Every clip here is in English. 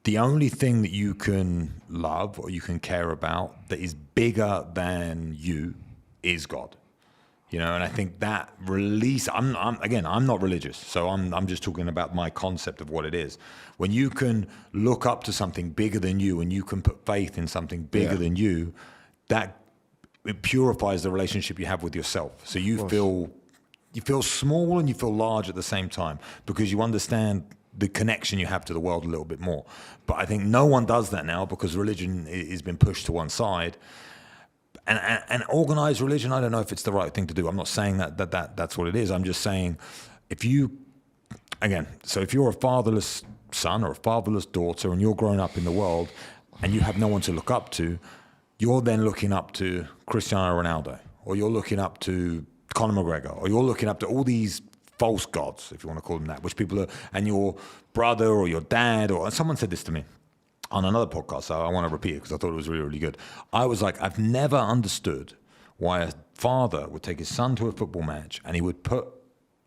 the only thing that you can love or you can care about that is bigger than you is God. You know, and I think that release, I'm not religious, so I'm just talking about my concept of what it is. When you can look up to something bigger than you and you can put faith in something bigger than you, that it purifies the relationship you have with yourself. So you feel small and you feel large at the same time because you understand the connection you have to the world a little bit more. But I think no one does that now because religion has been pushed to one side. And organized religion, I don't know if it's the right thing to do. I'm not saying that's what it is. I'm just saying if you're a fatherless son or a fatherless daughter and you're growing up in the world and you have no one to look up to, you're then looking up to Cristiano Ronaldo, or you're looking up to Conor McGregor, or you're looking up to all these false gods, if you want to call them that, which people are, and your brother or your dad, and someone said this to me on another podcast, so I want to repeat it because I thought it was really, really good. I was like, I've never understood why a father would take his son to a football match and he would put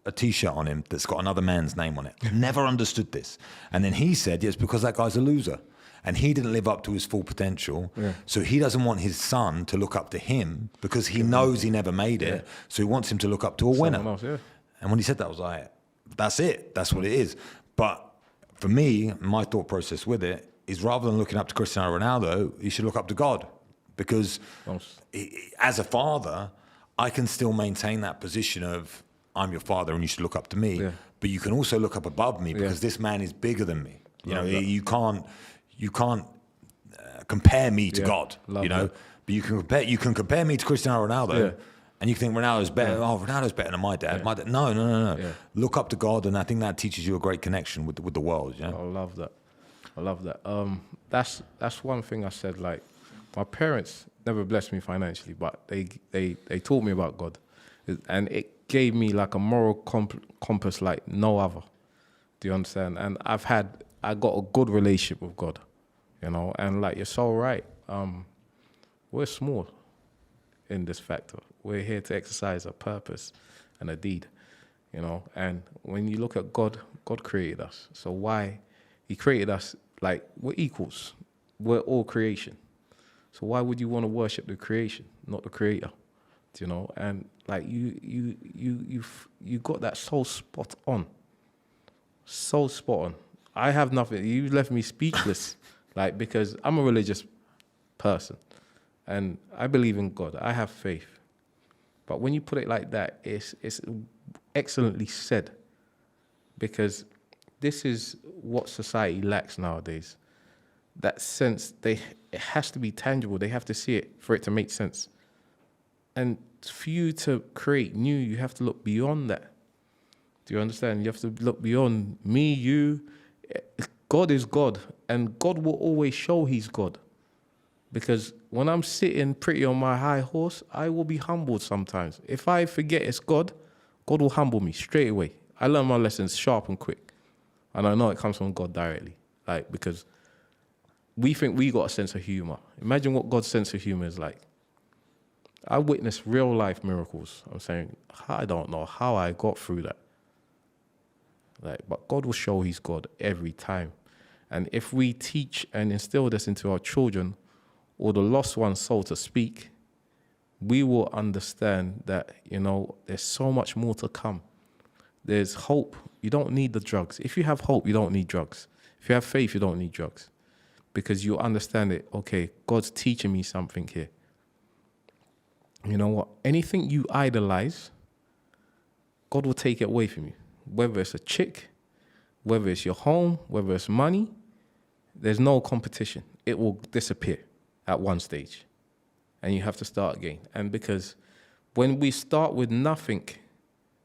a T-shirt on him that's got another man's name on it. Never understood this. And then he said, yes, because that guy's a loser. And he didn't live up to his full potential. Yeah. So he doesn't want his son to look up to him because he knows he never made it. Yeah. So he wants him to look up to a winner. Else, yeah. And when he said that, I was like, that's it. That's what it is. But for me, my thought process with it is rather than looking up to Cristiano Ronaldo, you should look up to God. Because as a father, I can still maintain that position of I'm your father and you should look up to me. Yeah. But you can also look up above me because this man is bigger than me. You know, you can't compare me to God. You know, but you can compare me to Cristiano Ronaldo. Yeah. And you think Ronaldo's better. Yeah. Oh, Ronaldo's better than my dad. Yeah. My dad. No. Yeah. Look up to God, and I think that teaches you a great connection with the world. You know? I love that. That's one thing I said. Like, my parents never blessed me financially, but they taught me about God, and it gave me like a moral compass like no other. Do you understand? And I got a good relationship with God, you know. And like you're so right. We're small in this factor. We're here to exercise a purpose and a deed, you know. And when you look at God, God created us. So why? He created us like we're equals. We're all creation. So why would you want to worship the creation, not the creator? Do you know? And like you got that so spot on. So spot on. I have nothing. You left me speechless, like, because I'm a religious person and I believe in God. I have faith. But when you put it like that, it's excellently said, because this is what society lacks nowadays. That sense, it has to be tangible. They have to see it for it to make sense. And for you to create new, you have to look beyond that. Do you understand? You have to look beyond me, you. God is God, and God will always show he's God. Because when I'm sitting pretty on my high horse, I will be humbled sometimes. If I forget it's God, God will humble me straight away. I learn my lessons sharp and quick. And I know it comes from God directly. Like, because we think we got a sense of humor. Imagine what God's sense of humor is like. I witnessed real life miracles. I'm saying, I don't know how I got through that. Like, but God will show he's God every time. And if we teach and instill this into our children, or the lost one, so to speak, we will understand that, you know, there's so much more to come. There's hope. You don't need the drugs. If you have hope, you don't need drugs. If you have faith, you don't need drugs. Because you understand it, okay, God's teaching me something here. You know what? Anything you idolize, God will take it away from you. Whether it's a chick, whether it's your home, whether it's money, there's no competition. It will disappear at one stage. And you have to start again. And because when we start with nothing,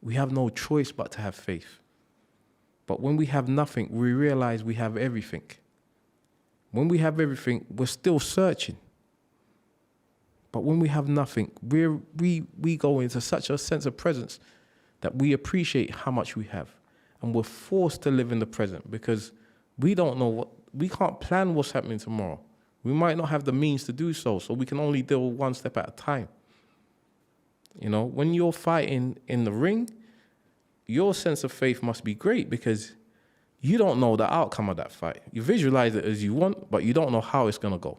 we have no choice but to have faith. But when we have nothing, we realize we have everything. When we have everything, we're still searching. But when we have nothing, we go into such a sense of presence that we appreciate how much we have. And we're forced to live in the present because we don't know we can't plan what's happening tomorrow. We might not have the means to do so we can only deal one step at a time. You know, when you're fighting in the ring, your sense of faith must be great because You don't know the outcome of that fight. You visualize it as you want, but you don't know how it's going to go.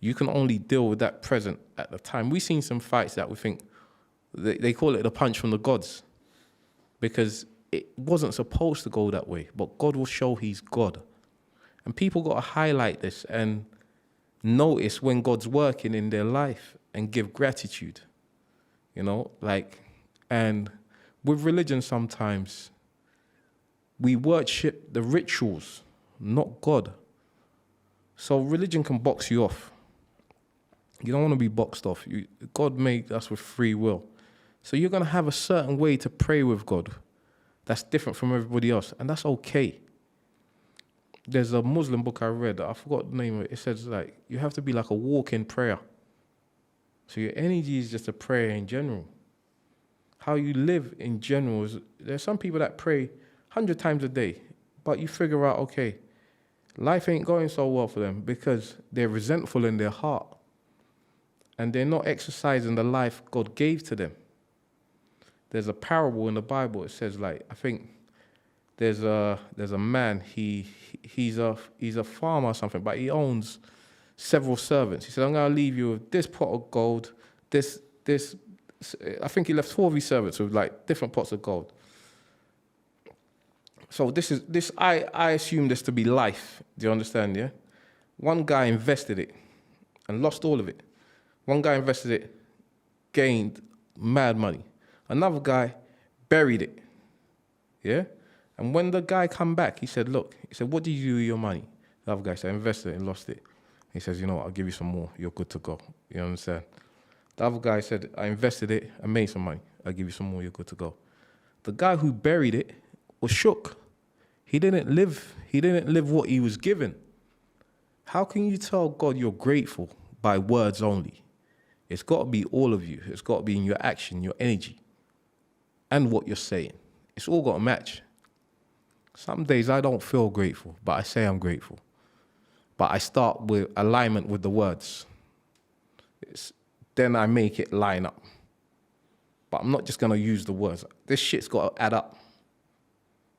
You can only deal with that present at the time. We've seen some fights that we think, they call it the punch from the gods, because it wasn't supposed to go that way, but God will show he's God. And people got to highlight this and notice when God's working in their life and give gratitude, you know, like, and with religion sometimes we worship the rituals, not God. So religion can box you off. You don't want to be boxed off. God made us with free will. So you're going to have a certain way to pray with God that's different from everybody else, and that's okay. There's a Muslim book I read, I forgot the name of it. It says, like, you have to be like a walk-in prayer. So your energy is just a prayer in general. How you live in general is, there's some people that pray 100 times a day, but you figure out, okay, life ain't going so well for them because they're resentful in their heart and they're not exercising the life God gave to them. There's a parable in the Bible. It says, like, I think there's a man, he's a farmer or something, but he owns several servants. He said, I'm going to leave you with this pot of gold, this, I think he left 4 of his servants with like different pots of gold. So I assume this to be life. Do you understand, yeah? One guy invested it and lost all of it. One guy invested it, gained mad money. Another guy buried it, yeah? And when the guy come back, he said, look, he said, what did you do with your money? The other guy said, I invested it and lost it. He says, you know what, I'll give you some more. You're good to go. You understand? The other guy said, I invested it and made some money. I'll give you some more. You're good to go. The guy who buried it was shook. He didn't live what he was given. How can you tell God you're grateful by words only? It's got to be all of you. It's got to be in your action, your energy, and what you're saying. It's all got to match. Some days I don't feel grateful, but I say I'm grateful. But I start with alignment with the words. Then I make it line up. But I'm not just going to use the words. This shit's got to add up.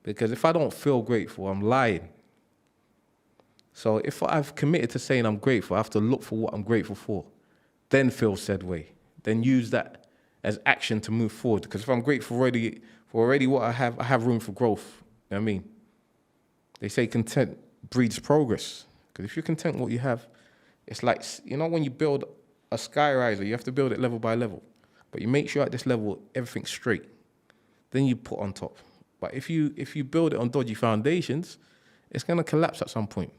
Because if I don't feel grateful, I'm lying. So if I've committed to saying I'm grateful, I have to look for what I'm grateful for. Then feel said way. Then use that as action to move forward. Because if I'm grateful for what I have room for growth. You know what I mean? They say content breeds progress. Because if you're content with what you have, it's like, you know, when you build a skyriser, you have to build it level by level. But you make sure at this level, everything's straight. Then you put on top. But if you build it on dodgy foundations, it's going to collapse at some point.